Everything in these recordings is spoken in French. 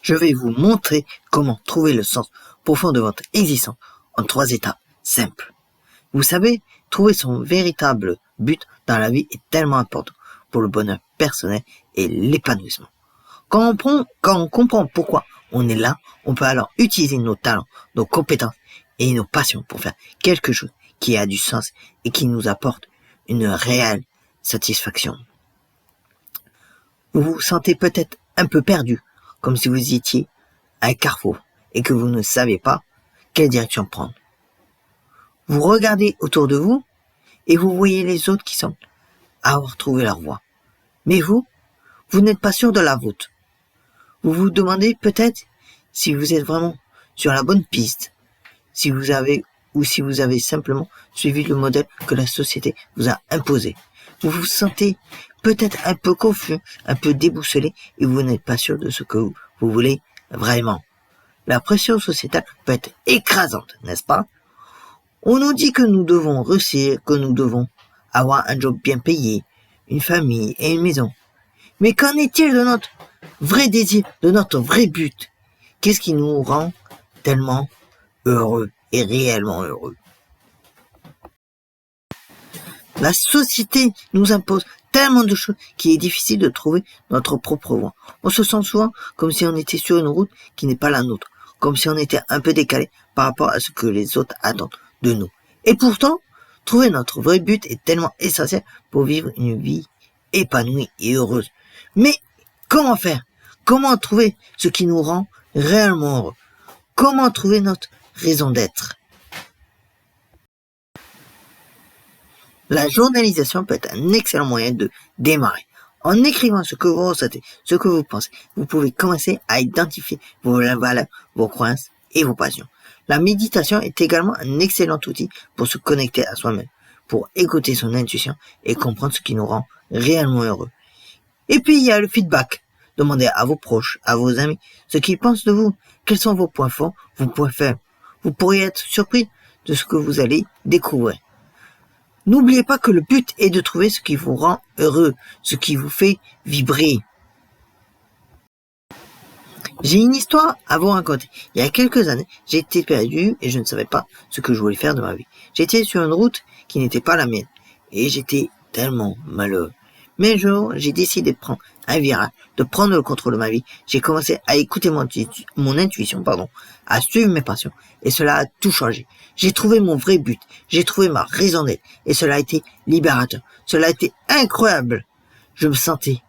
Je vais vous montrer comment trouver le sens profond de votre existence en 3 étapes simples. Vous savez, trouver son véritable but dans la vie est tellement important pour le bonheur personnel et l'épanouissement. Quand on comprend pourquoi on est là, on peut alors utiliser nos talents, nos compétences et nos passions pour faire quelque chose qui a du sens et qui nous apporte une réelle satisfaction. Vous vous sentez peut-être un peu perdu, comme si vous étiez à un carrefour et que vous ne savez pas quelle direction prendre. Vous regardez autour de vous et vous voyez les autres qui semblent avoir trouvé leur voie. Mais vous n'êtes pas sûr de la vôtre. Vous vous demandez peut-être si vous êtes vraiment sur la bonne piste, si vous avez simplement suivi le modèle que la société vous a imposé. Vous vous sentez peut-être un peu confus, un peu déboussolé et vous n'êtes pas sûr de ce que vous voulez vraiment. La pression sociétale peut être écrasante, n'est-ce pas? On nous dit que nous devons réussir, que nous devons avoir un job bien payé, une famille et une maison. Mais qu'en est-il de notre vrai désir, de notre vrai but? Qu'est-ce qui nous rend tellement heureux et réellement heureux? La société nous impose tellement de choses qu'il est difficile de trouver notre propre voie. On se sent souvent comme si on était sur une route qui n'est pas la nôtre, comme si on était un peu décalé par rapport à ce que les autres attendent de nous. Et pourtant, trouver notre vrai but est tellement essentiel pour vivre une vie épanouie et heureuse. Mais comment faire? Comment trouver ce qui nous rend réellement heureux? Comment trouver notre raison d'être? La journalisation peut être un excellent moyen de démarrer. En écrivant ce que vous ressentez, ce que vous pensez, vous pouvez commencer à identifier vos valeurs, vos croyances et vos passions. La méditation est également un excellent outil pour se connecter à soi-même, pour écouter son intuition et comprendre ce qui nous rend réellement heureux. Et puis il y a le feedback. Demandez à vos proches, à vos amis, ce qu'ils pensent de vous. Quels sont vos points forts, vos points faibles. Vous pourriez être surpris de ce que vous allez découvrir. N'oubliez pas que le but est de trouver ce qui vous rend heureux, ce qui vous fait vibrer. J'ai une histoire à vous raconter. Il y a quelques années, j'étais perdu et je ne savais pas ce que je voulais faire de ma vie. J'étais sur une route qui n'était pas la mienne et j'étais tellement malheureux. Mais un jour, j'ai décidé de prendre un virage, de prendre le contrôle de ma vie. J'ai commencé à écouter mon intuition, à suivre mes passions. Et cela a tout changé. J'ai trouvé mon vrai but. J'ai trouvé ma raison d'être. Et cela a été libérateur. Cela a été incroyable. Je me sentais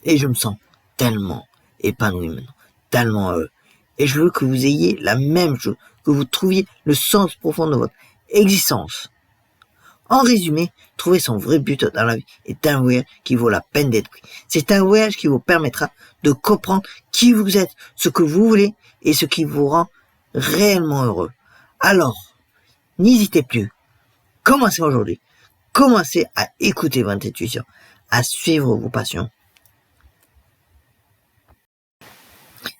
et je me sens tellement épanoui maintenant, tellement heureux. Et je veux que vous ayez la même chose, que vous trouviez le sens profond de votre existence. En résumé, trouver son vrai but dans la vie est un voyage qui vaut la peine d'être pris. C'est un voyage qui vous permettra de comprendre qui vous êtes, ce que vous voulez et ce qui vous rend réellement heureux. Alors, n'hésitez plus. Commencez aujourd'hui. Commencez à écouter votre intuition, à suivre vos passions.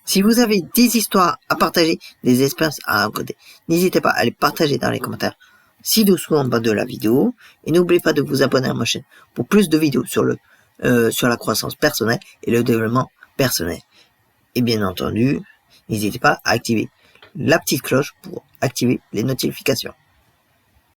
Si vous avez des histoires à partager, des expériences à raconter, n'hésitez pas à les partager dans les commentaires ci-dessous en bas de la vidéo. Et n'oubliez pas de vous abonner à ma chaîne pour plus de vidéos sur la croissance personnelle et le développement personnel. Et bien entendu, n'hésitez pas à activer la petite cloche pour activer les notifications.